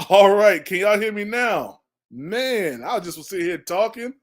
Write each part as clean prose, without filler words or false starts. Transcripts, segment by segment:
All right, can y'all hear me now? Man, I just was sitting here talking.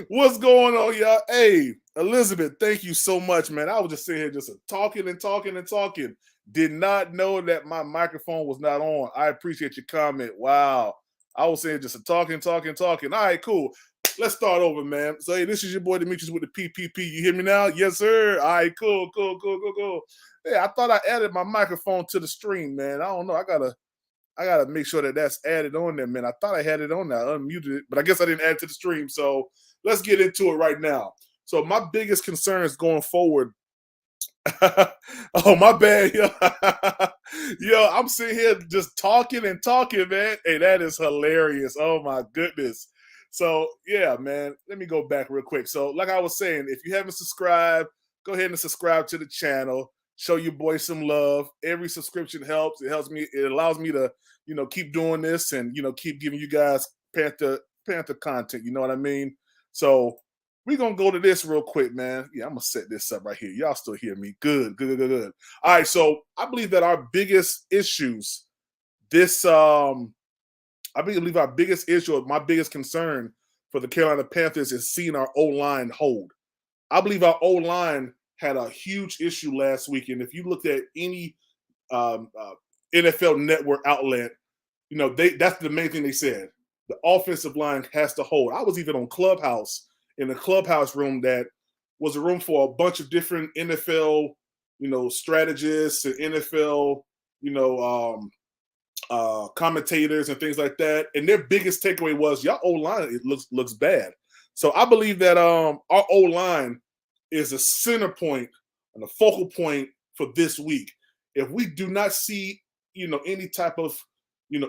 What's going on, y'all? Hey, Elizabeth, thank you so much, man. I was just sitting here just talking and talking and talking. Did not know that my microphone was not on. I appreciate your comment. Wow. I was saying just a talking, talking, talking. All right, cool. Let's start over, man. So, hey, this is your boy Demetrius with the PPP. You hear me now? Yes, sir. All right, cool, cool, cool, cool, cool. Yeah, I thought I added my microphone to the stream, man. I don't know. I gotta make sure that that's added on there, man. I thought I had it on there, I unmuted it, but I guess I didn't add it to the stream. So let's get into it right now. So my biggest concerns going forward. Oh, my bad, yo. Yo, I'm sitting here just talking and talking, man. Hey, that is hilarious. Oh my goodness. So yeah, man. Let me go back real quick. So, like I was saying, if you haven't subscribed, go ahead and subscribe to the channel. Show your boy some love. Every subscription helps. It helps me. It allows me to, keep doing this and keep giving you guys Panther content. You know what I mean? So we're gonna go to this real quick, man. Yeah, I'm gonna set this up right here. Y'all still hear me? Good, good, good, good. All right, so I believe that our biggest issues, this I believe our biggest issue, my biggest concern for the Carolina Panthers is seeing our O line hold. I believe our O line had a huge issue last week, and if you looked at any um, uh, NFL Network outlet, that's the main thing they said. The offensive line has to hold. I was even on Clubhouse in the clubhouse room that was a room for a bunch of different NFL, strategists and NFL, you know, um, commentators and things like that. And their biggest takeaway was, y'all O line it looks bad. So I believe that our O line is a center point and a focal point for this week. If we do not see, any type of,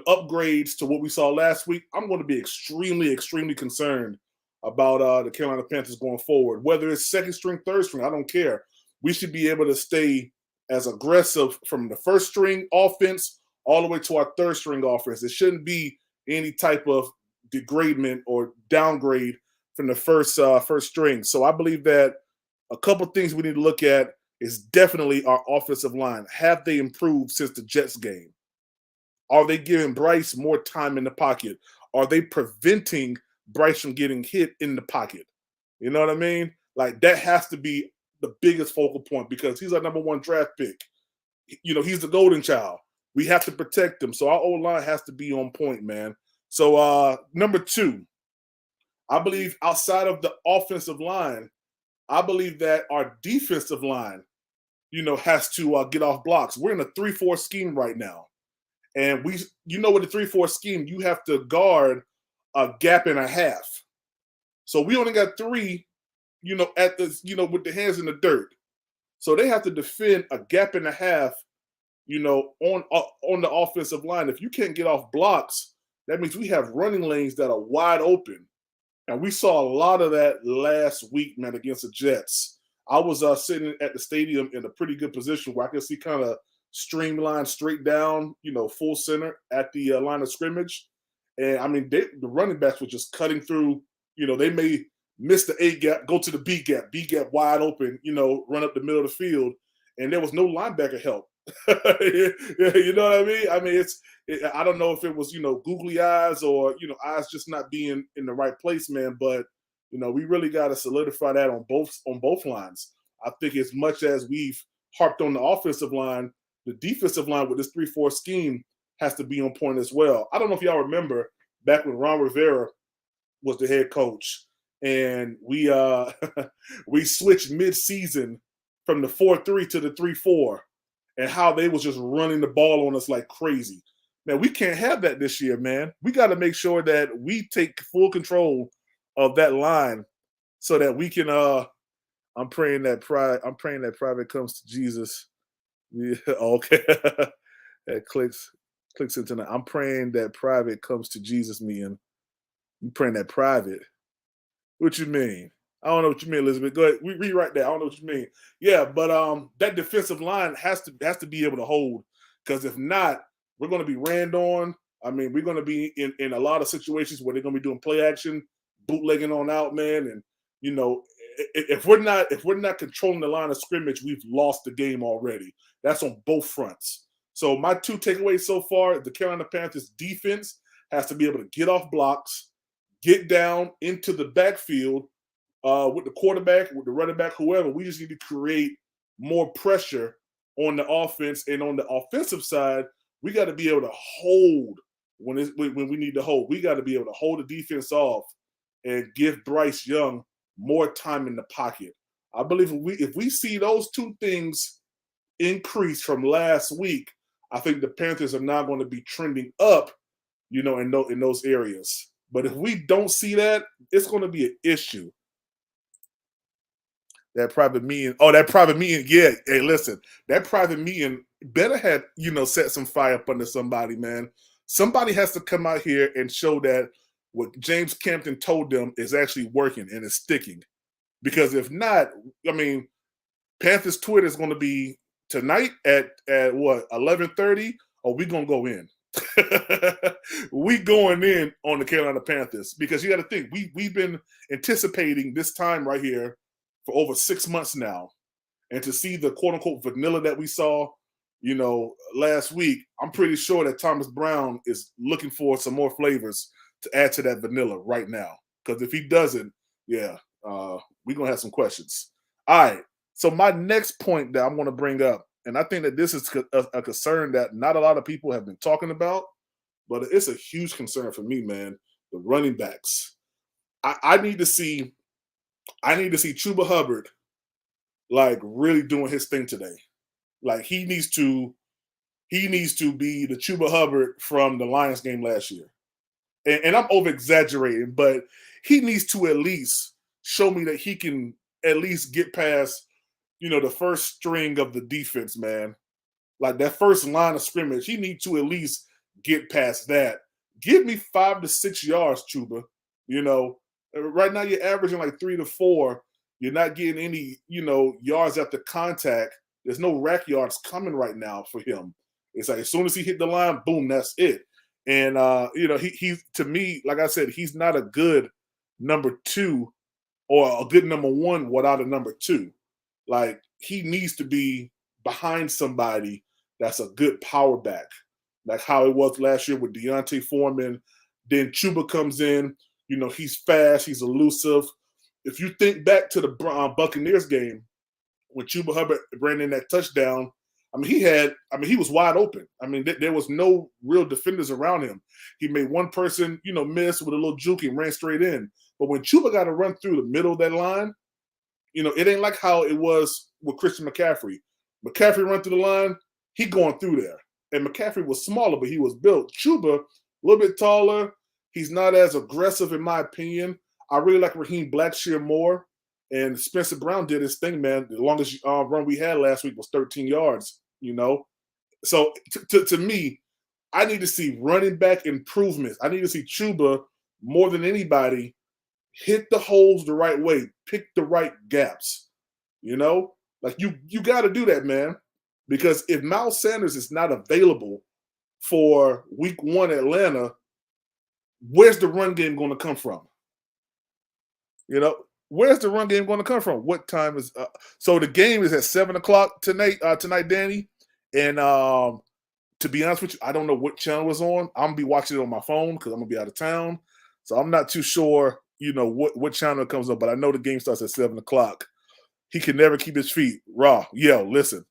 upgrades to what we saw last week, I'm going to be extremely, extremely concerned about the Carolina Panthers going forward. Whether it's second string, third string, I don't care. We should be able to stay as aggressive from the first string offense all the way to our third string offense. It shouldn't be any type of degradement or downgrade from the first string. So I believe that a couple things we need to look at is definitely our offensive line. Have they improved since the Jets game? Are they giving Bryce more time in the pocket? Are they preventing Bryce from getting hit in the pocket? You know what I mean? Like that has to be the biggest focal point because he's our number one draft pick. He's the golden child. We have to protect him. So our O line has to be on point, man. So number two, I believe outside of the offensive line, I believe that our defensive line, has to get off blocks. We're in a 3-4 scheme right now. And with the 3-4 scheme, you have to guard a gap and a half. So we only got three, at the, with the hands in the dirt. So they have to defend a gap and a half, on the offensive line. If you can't get off blocks, that means we have running lanes that are wide open. And we saw a lot of that last week, man, against the Jets. I was sitting at the stadium in a pretty good position where I could see kind of streamlined straight down, full center at the line of scrimmage. And I mean, the running backs were just cutting through. They may miss the A gap, go to the B gap wide open, run up the middle of the field. And there was no linebacker help. You know what I mean? I mean, I don't know if it was, googly eyes or, eyes just not being in the right place, man. But, we really got to solidify that on both lines. I think as much as we've harped on the offensive line, the defensive line with this 3-4 scheme has to be on point as well. I don't know if y'all remember back when Ron Rivera was the head coach and we we switched mid-season from the 4-3 to the 3-4 and how they was just running the ball on us like crazy. Man, we can't have that this year, man. We got to make sure that we take full control of that line so that we can I'm praying that private comes to Jesus. Yeah, okay. That clicks into that. I'm praying that private comes to Jesus, me, and you praying that private. What you mean? I don't know what you mean, Elizabeth. Go ahead. Rewrite that. I don't know what you mean. Yeah, but that defensive line has to be able to hold because if not, we're going to be ran on. I mean, we're going to be in a lot of situations where they're going to be doing play action, bootlegging on out, man, and if we're not controlling the line of scrimmage, we've lost the game already. That's on both fronts. So my two takeaways so far: the Carolina Panthers defense has to be able to get off blocks, get down into the backfield with the quarterback, with the running back, whoever. We just need to create more pressure on the offense, and on the offensive side, we got to be able to hold when we need to hold. We got to be able to hold the defense off and give Bryce Young more time in the pocket. I believe if we see those two things increase from last week, I think the Panthers are now going to be trending up, in those areas. But if we don't see that, it's going to be an issue. That private meeting. Oh, that private meeting. Yeah. Hey, listen, that private meeting better have, set some fire up under somebody, man. Somebody has to come out here and show that what James Campton told them is actually working and is sticking. Because if not, I mean, Panthers Twitter is going to be tonight at what, 11:30, or we going to go in. We going in on the Carolina Panthers, because you got to think we've been anticipating this time right here for over 6 months now, and to see the quote unquote vanilla that we saw, last week, I'm pretty sure that Thomas Brown is looking for some more flavors to add to that vanilla right now. Because if he doesn't, yeah, we're gonna have some questions. All right. So my next point that I'm going to bring up, and I think that this is a concern that not a lot of people have been talking about, but it's a huge concern for me, man. The running backs. I need to see Chuba Hubbard like really doing his thing today. Like he needs to be the Chuba Hubbard from the Lions game last year. And I'm over exaggerating, but he needs to at least show me that he can at least get past, the first string of the defense, man. Like that first line of scrimmage, he needs to at least get past that. Give me 5 to 6 yards, Chuba. Right now you're averaging like 3 to 4. You're not getting any, yards after contact. There's no rack yards coming right now for him. It's like as soon as he hit the line, boom, that's it. And he's, to me, like I said, he's not a good number 2 or a good number 1 without a number 2. Like he needs to be behind somebody that's a good power back, like how it was last year with Deontay Foreman. Then Chuba comes in. He's fast. He's elusive. If you think back to the Buccaneers game when Chuba Hubbard ran in that touchdown, he was wide open. There was no real defenders around him. He made one person, miss with a little juke and ran straight in. But when Chuba got to run through the middle of that line, it ain't like how it was with Christian McCaffrey. McCaffrey run through the line, he going through there. And McCaffrey was smaller, but he was built. Chuba, a little bit taller. He's not as aggressive, in my opinion. I really like Raheem Blackshear more. And Spencer Brown did his thing, man. The longest run we had last week was 13 yards, So to me, I need to see running back improvements. I need to see Chuba, more than anybody, hit the holes the right way, pick the right gaps. Like you got to do that, man. Because if Miles Sanders is not available for week 1 Atlanta, where's the run game going to come from? Where's the run game going to come from? What time is so the game is at 7:00 tonight, Danny. And to be honest with you, I don't know what channel it's on. I'm gonna be watching it on my phone because I'm gonna be out of town. So I'm not too sure, what channel it comes up, but I know the game starts at 7:00. He can never keep his feet. Raw. Yo, listen.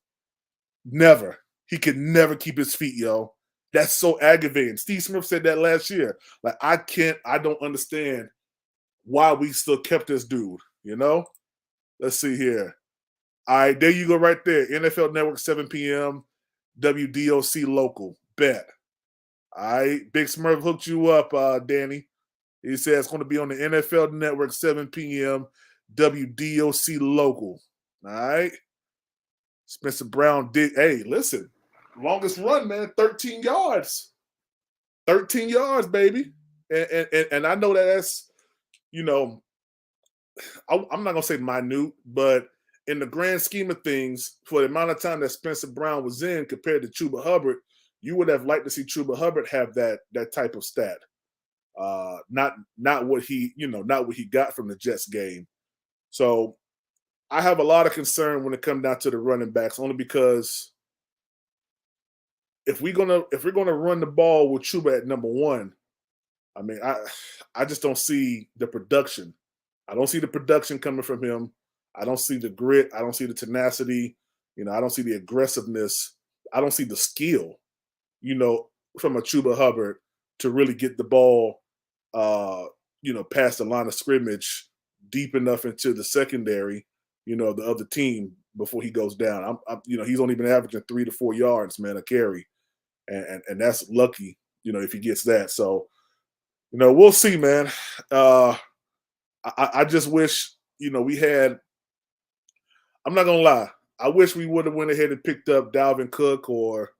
Never. He can never keep his feet, yo. That's so aggravating. Steve Smith said that last year. Like, I don't understand why we still kept this dude, Let's see here. All right, there you go right there. NFL Network, 7 p.m., WDOC local. Bet. All right, Big Smurf hooked you up, Danny. He says it's going to be on the NFL Network, 7 p.m., WDOC local. All right. Spencer Brown did. Hey, listen. Longest run, man, 13 yards. 13 yards, baby. And I know that's, I'm not going to say minute, but in the grand scheme of things, for the amount of time that Spencer Brown was in compared to Chuba Hubbard, you would have liked to see Chuba Hubbard have that type of stat. Not what he got from the Jets game. So I have a lot of concern when it comes down to the running backs, only because if we're gonna run the ball with Chuba at number one, I mean, I just don't see the production. I don't see the production coming from him. I don't see the grit. I don't see the tenacity. I don't see the aggressiveness. I don't see the skill, you know, from a Chuba Hubbard to really get the ball, uh, past the line of scrimmage, deep enough into the secondary, of the other team before he goes down. He's only been averaging 3 to 4 yards, man, a carry, and that's lucky, if he gets that. So, we'll see, man. I just wish, we had. I'm not gonna lie. I wish we would have went ahead and picked up Dalvin Cook or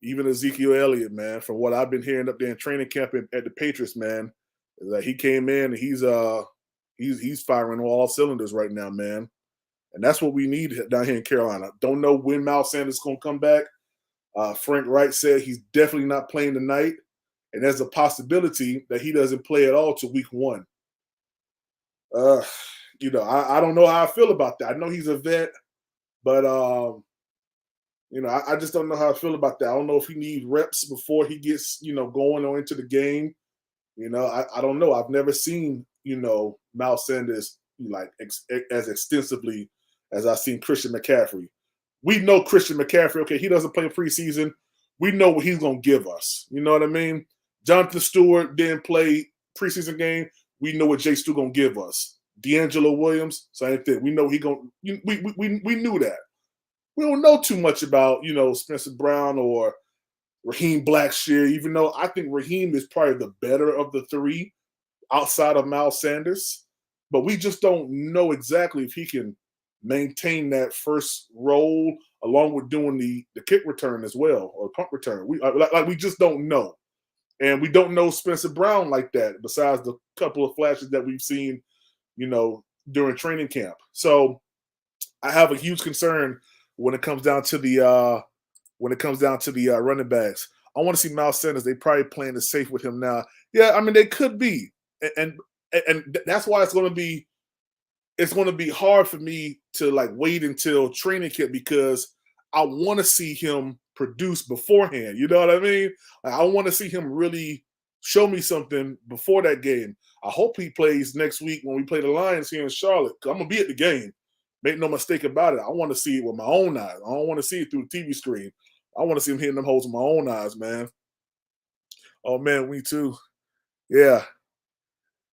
even Ezekiel Elliott, man. From what I've been hearing up there in training camp at the Patriots, man, that he came in and he's firing on all cylinders right now, man. And that's what we need down here in Carolina. Don't know when Miles Sanders is gonna come back. Frank Wright said he's definitely not playing tonight, and there's a possibility that he doesn't play at all to week one. I don't know how I feel about that. I know he's a vet, but I just don't know how I feel about that. I don't know if he needs reps before he gets, going or into the game. I don't know. I've never seen, Miles Sanders like as extensively as I've seen Christian McCaffrey. We know Christian McCaffrey. Okay, he doesn't play preseason. We know what he's gonna give us. You know what I mean? Jonathan Stewart didn't play preseason game. We know what Jay Stu gonna give us. D'Angelo Williams, same thing. We know he gonna. We knew that. We don't know too much about Spencer Brown or Raheem Blackshear, even though I think Raheem is probably the better of the three outside of Miles Sanders. But we just don't know exactly if he can maintain that first role along with doing the kick return as well or punt return. We just don't know. And we don't know Spencer Brown like that, besides the couple of flashes that we've seen, during training camp. So I have a huge concern when it comes down to the running backs. I want to see Miles Sanders. They probably playing it safe with him now. Yeah, I mean they could be, and that's why it's going to be hard for me to like wait until training camp because I want to see him produce beforehand. You know what I mean? Like, I want to see him really show me something before that game. I hope he plays next week when we play the Lions here in Charlotte. I'm gonna be at the game. Make no mistake about it. I want to see it with my own eyes. I don't want to see it through the TV screen. I want to see him hitting them holes with my own eyes, man. Oh man, we too. Yeah,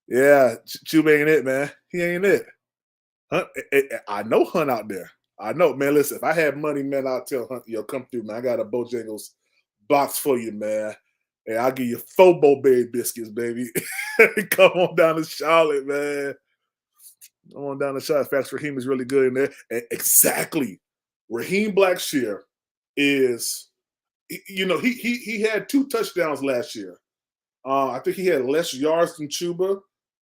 yeah. Chuba ain't it, man. He ain't it. Hunt, I know Hunt out there. I know, man. Listen, if I had money, man, I'll tell Hunt, come through, man. I got a Bojangles box for you, man. Hey, I'll give you 4 Bo-Berry biscuits, baby. Come on down to Charlotte, man. Come on down to Charlotte. Facts, Raheem is really good in there. And exactly. Raheem Blackshear is, he had 2 touchdowns last year. I think he had less yards than Chuba,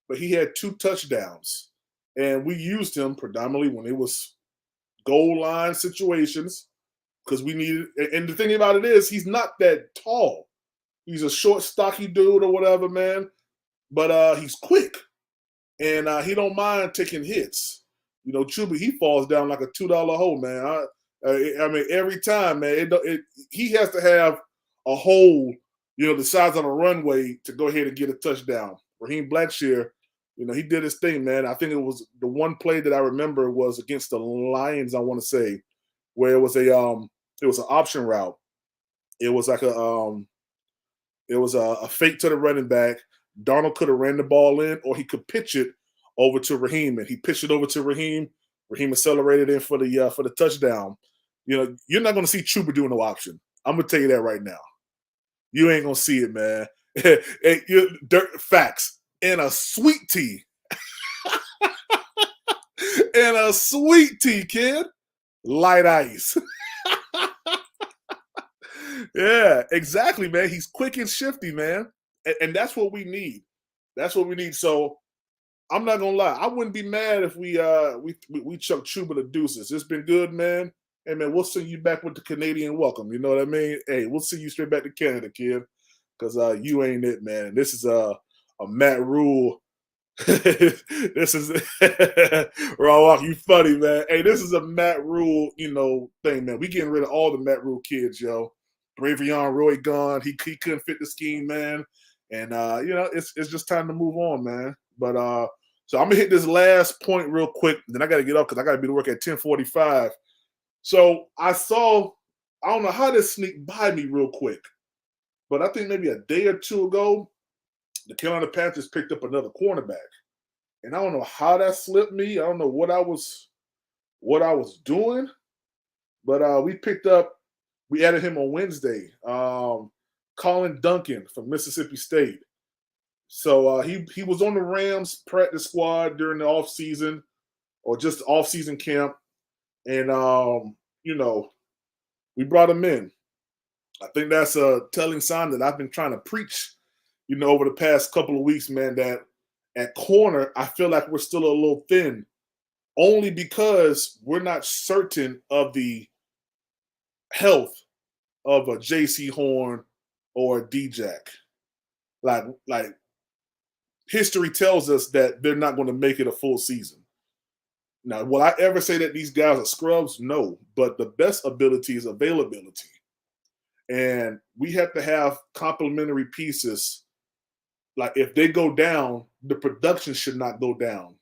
but he had 2 touchdowns. And we used him predominantly when it was goal line situations because we needed. And the thing about it is, he's not that tall. He's a short, stocky dude or whatever, man. But he's quick, and he don't mind taking hits. Chuba, he falls down like a $2 hole, man. I mean, every time, man, he has to have a hole, the size of a runway to go ahead and get a touchdown. Raheem Blackshear, he did his thing, man. I think it was the one play that I remember was against the Lions, I want to say, where it was an option route. It was like a fake to the running back. Darnold could have ran the ball in, or he could pitch it over to Raheem, and he pitched it over to Raheem. Raheem accelerated in for the touchdown. You're not going to see Chuba doing no option. I'm going to tell you that right now. You ain't going to see it, man. Facts. And a sweet tea. And a sweet tea, kid. Light ice. Yeah, exactly, man. He's quick and shifty, man. And that's what we need. That's what we need. So I'm not gonna lie. I wouldn't be mad if we chuck Chuba the deuces. It's been good, man. Hey man, we'll send you back with the Canadian welcome. You know what I mean? Hey, we'll send you straight back to Canada, kid. Because you ain't it, man. This is a Matt Rule. This is Rawak, you funny, man. Hey, this is a Matt Rule, thing, man. We getting rid of all the Matt Rule kids, yo. Bravion Roy gone. He couldn't fit the scheme, man. And it's just time to move on, man. But so I'm gonna hit this last point real quick. Then I gotta get up because I gotta be to work at 10:45. So I don't know how this sneaked by me real quick, but I think maybe a day or two ago, the Carolina Panthers picked up another cornerback. And I don't know how that slipped me. I don't know what I was doing, but we added him on Wednesday. Colin Duncan from Mississippi State. So he was on the Rams practice squad during the offseason or just offseason camp. And we brought him in. I think that's a telling sign that I've been trying to preach, over the past couple of weeks, man, that at corner, I feel like we're still a little thin, only because we're not certain of the health of a J.C. Horn or a D-Jack. Like history tells us that they're not going to make it a full season. Now, will I ever say that these guys are scrubs? No, but the best ability is availability. And we have to have complementary pieces. Like if they go down, the production should not go down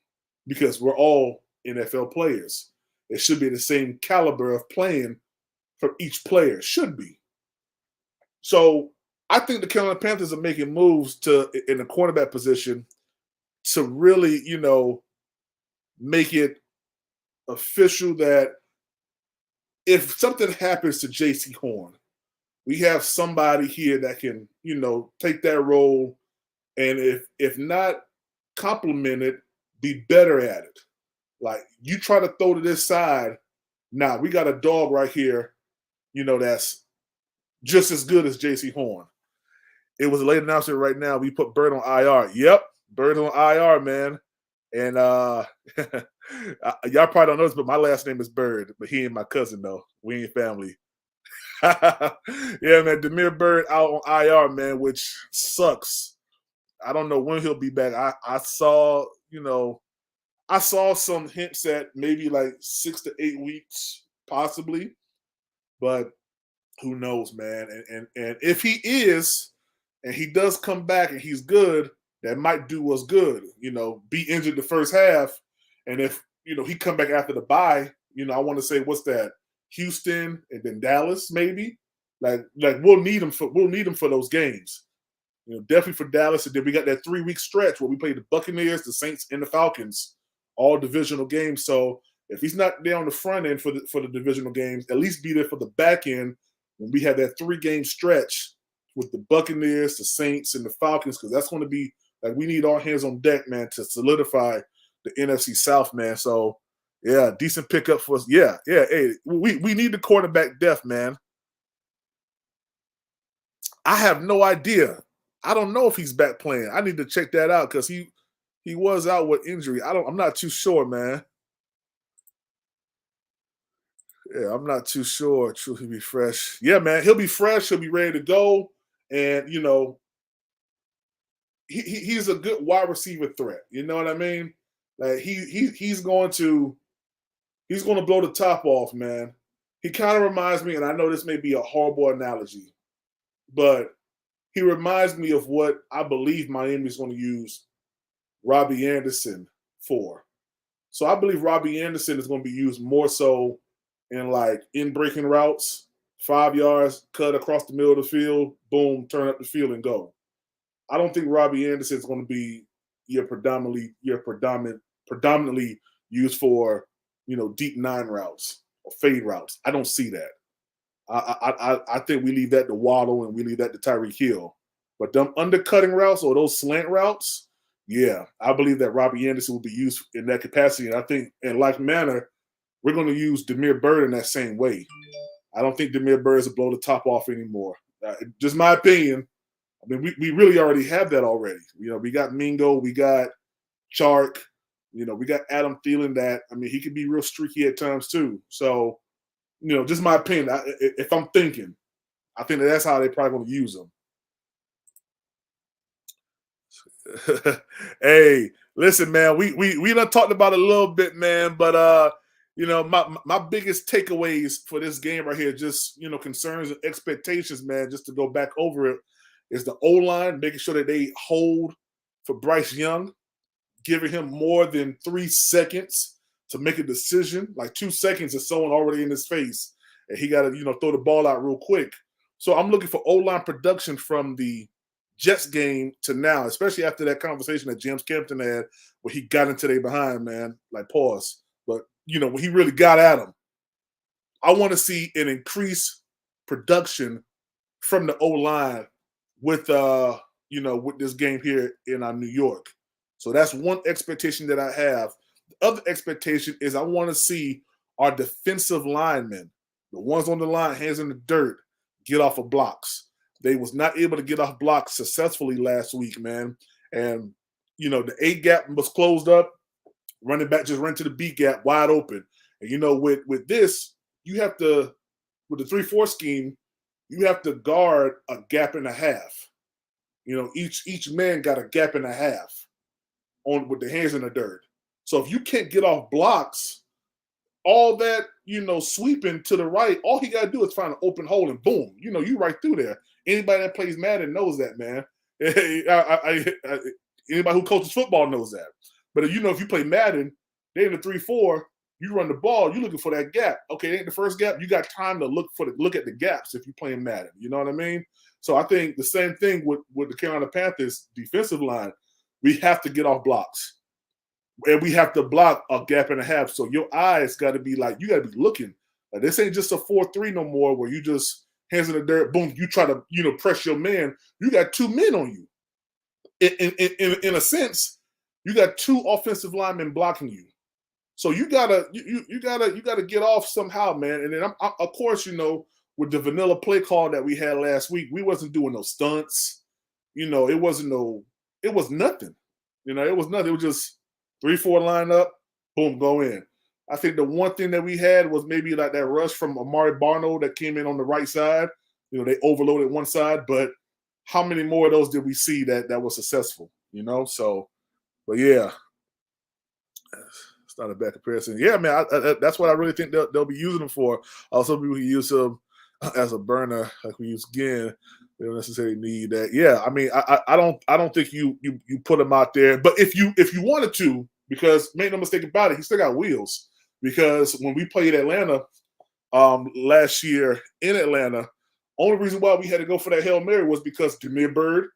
because we're all NFL players. It should be the same caliber of playing from each player. Should be. So I think the Carolina Panthers are making moves in the cornerback position to really, make it official that if something happens to J.C. Horn, we have somebody here that can, take that role, and if not complimented, be better at it. Like you try to throw to this side, nah, we got a dog right here, that's just as good as J.C. Horn. It was a late announcement right now. We put Bird on IR. Yep, Bird on IR, man. And y'all probably don't know this, but my last name is Bird, but he ain't my cousin though. We ain't family. Yeah, man. Demir Bird out on IR, man, which sucks. I don't know when he'll be back. I saw some hints at maybe like 6 to 8 weeks, possibly, but who knows, man? And if he is, and he does come back and he's good, that might do us good. Be injured the first half, and if he come back after the bye, I want to say what's that? Houston and then Dallas, maybe. Like we'll need him for those games. Definitely for Dallas, and then we got that 3-week stretch where we play the Buccaneers, the Saints, and the Falcons, all divisional games. So if he's not there on the front end for the divisional games, at least be there for the back end when we have that 3-game stretch with the Buccaneers, the Saints, and the Falcons, because that's going to be like we need all hands on deck, man, to solidify the NFC South, man. So yeah, decent pickup for us. Yeah. Hey, we need the quarterback depth, man. I have no idea. I don't know if he's back playing. I need to check that out because he was out with injury. I'm not too sure, man. Yeah, I'm not too sure. True, he'll be fresh. Yeah, man, he'll be fresh. He'll be ready to go. And he's a good wide receiver threat. You know what I mean? Like he's going to blow the top off, man. He kind of reminds me, and I know this may be a horrible analogy, but he reminds me of what I believe Miami is going to use Robbie Anderson for. So I believe Robbie Anderson is going to be used more so in breaking routes, 5 yards, cut across the middle of the field, boom, turn up the field and go. I don't think Robbie Anderson is going to be predominantly used for deep 9 routes or fade routes. I don't see that. I think we leave that to Waddle and we leave that to Tyreek Hill. But them undercutting routes or those slant routes, yeah, I believe that Robbie Anderson will be used in that capacity. And I think in like manner, we're going to use Demir Bird in that same way. I don't think Demir Bird is to blow the top off anymore. Just my opinion. I mean, we really already have that already. We got Mingo, we got Chark, we got Adam Thielen that, he can be real streaky at times too. So, just my opinion. If I'm thinking, I think that's how they're probably going to use them. Hey, listen, man, we done talked about it a little bit, man, but my biggest takeaways for this game right here, just concerns and expectations, man. Just to go back over it, is the O line making sure that they hold for Bryce Young, giving him more than 3 seconds to make a decision. Like 2 seconds is someone already in his face, and he got to throw the ball out real quick. So I'm looking for O line production from the Jets game to now, especially after that conversation that James Campton had where he got into their behind, man. Like pause. But when he really got at him, I want to see an increased production from the O line with with this game here in New York. So that's one expectation that I have. The other expectation is I want to see our defensive linemen, the ones on the line, hands in the dirt, get off of blocks. They was not able to get off blocks successfully last week, man. And the A gap was closed up. Running back just ran to the B gap wide open. And with this, you have to, with the 3-4 scheme, you have to guard a gap and a half. Each man got a gap and a half on with the hands in the dirt. So if you can't get off blocks, all that sweeping to the right, all he got to do is find an open hole and boom, you right through there. Anybody that plays Madden knows that, man. Anybody who coaches football knows that. But if you play Madden, they in the 3-4, you run the ball, you're looking for that gap. Okay, it ain't the first gap. You got time to look at the gaps if you're playing Madden. You know what I mean? So I think the same thing with the Carolina Panthers defensive line. We have to get off blocks. And we have to block a gap and a half. So your eyes got to be like, you got to be looking. Like, this ain't just a 4-3 no more where you just hands in the dirt, boom, you try to, press your man. You got 2 men on you. In a sense, you got 2 offensive linemen blocking you. So you gotta get off somehow, man. And then of course, with the vanilla play call that we had last week, we wasn't doing no stunts. It was nothing. It was nothing. It was just 3-4 lineup, boom, go in. I think the one thing that we had was maybe like that rush from Amari Barno that came in on the right side. They overloaded one side, but how many more of those did we see that was successful? So, but yeah, it's not a bad comparison. Yeah, man, that's what I really think they'll be using them for. Also, we use them as a burner, like we use again. They don't necessarily need that. Yeah, I mean, I don't think you put him out there. But if you wanted to, because make no mistake about it, he still got wheels. Because when we played Atlanta last year in Atlanta, only reason why we had to go for that Hail Mary was because Demir Bird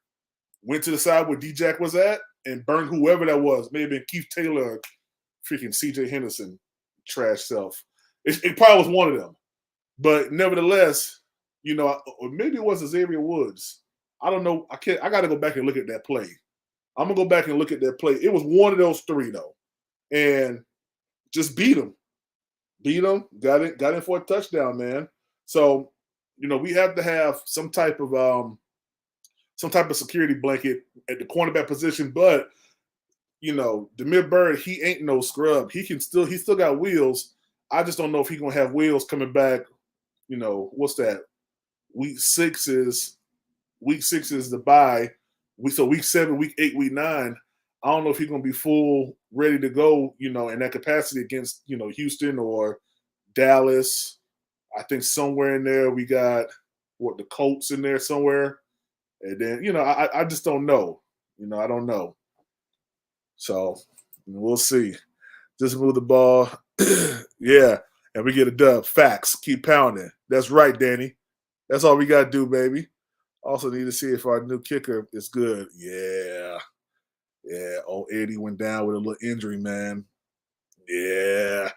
went to the side where D-Jack was at and burned whoever that was. Maybe been Keith Taylor or freaking C.J. Henderson, trash self. It probably was one of them. But nevertheless, or maybe it was Xavier Woods. I don't know. I got to go back and look at that play. I'm going to go back and look at that play. It was one of those 3, though. And just beat him. Got in for a touchdown, man. So, we have to have some type of security blanket at the cornerback position. But, Demir Bird, he ain't no scrub. He still got wheels. I just don't know if he's going to have wheels coming back. What's that? Week 6 is the bye. So week 7, week 8, week 9. I don't know if he's going to be full, ready to go, in that capacity against, Houston or Dallas. I think somewhere in there we got the Colts in there somewhere. And then, I just don't know. I don't know. So we'll see. Just move the ball. Yeah. And we get a dub. Facts. Keep pounding. That's right, Danny. That's all we got to do, baby. Also need to see if our new kicker is good. Yeah. Yeah. Old Eddie went down with a little injury, man. Yeah.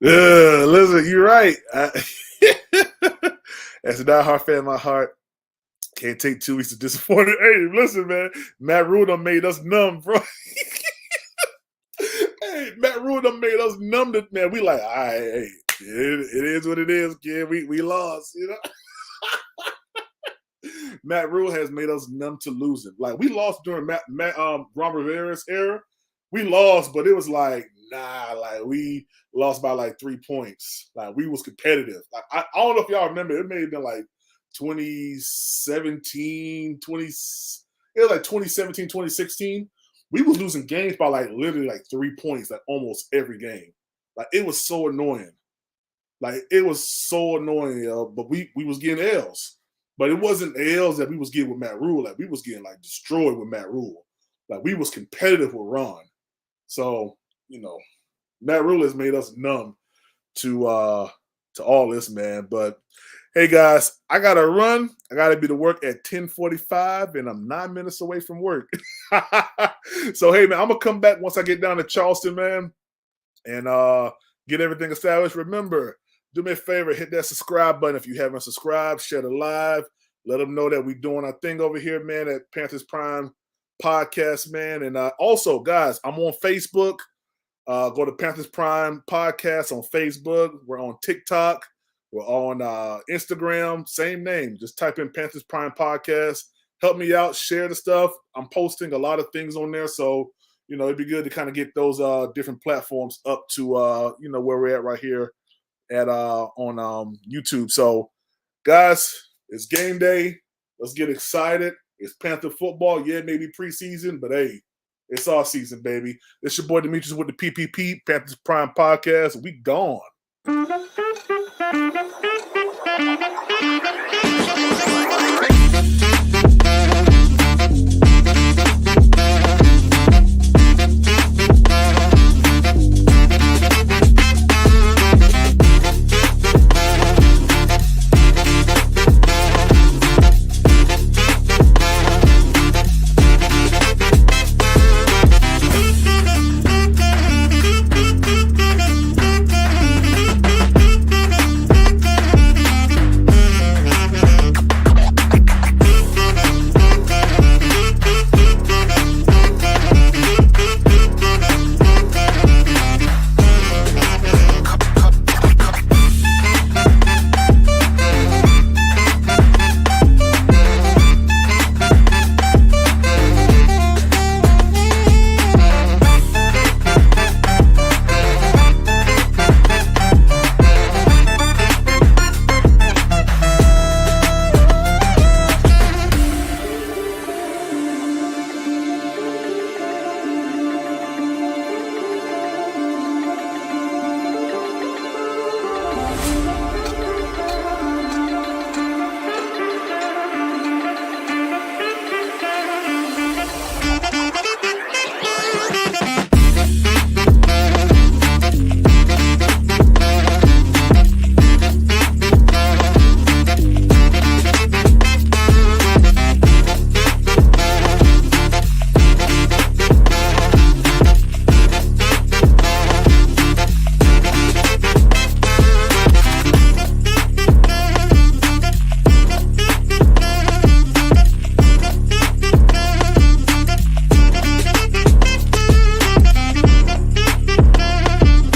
Listen, you're right. As a diehard fan in my heart, can't take 2 weeks of disappointment. Hey, listen, man. Matt Rule done made us numb, bro. Hey, Matt Rule done made us numb, man. We like, all right, hey, it is what it is, kid. We lost, Matt Rule has made us numb to losing. Like, we lost during Ron Rivera's era. We lost, but it was like, nah, like we lost by like 3 points. Like, we was competitive. Like, I don't know if y'all remember, it may have been like 2017, it was like 2017, 2016. We was losing games by like literally like 3 points, like almost every game. Like, it was so annoying. Like, it was so annoying, yo. But we was getting L's. But it wasn't L's that we was getting with Matt Rule. Like, we was getting, like, destroyed with Matt Rule. Like, we was competitive with Ron. So, Matt Rule has made us numb to all this, man. But hey, guys, I gotta run. I gotta be to work at 10:45, and I'm 9 minutes away from work. So hey, man, I'm gonna come back once I get down to Charleston, man, and get everything established. Remember, do me a favor, hit that subscribe button if you haven't subscribed. Share the live. Let them know that we're doing our thing over here, man, at Panthers Prime Podcast, man. And also, guys, I'm on Facebook. Go to Panthers Prime Podcast on Facebook. We're on TikTok. We're on Instagram. Same name. Just type in Panthers Prime Podcast. Help me out. Share the stuff. I'm posting a lot of things on there. So, it'd be good to kind of get those different platforms up to, where we're at right here at on YouTube. So, guys, it's game day. Let's get excited. It's Panther football. Yeah, maybe preseason, but hey, it's our season, baby. It's your boy Demetrius with the PPP, Panthers Prime Podcast. We gone.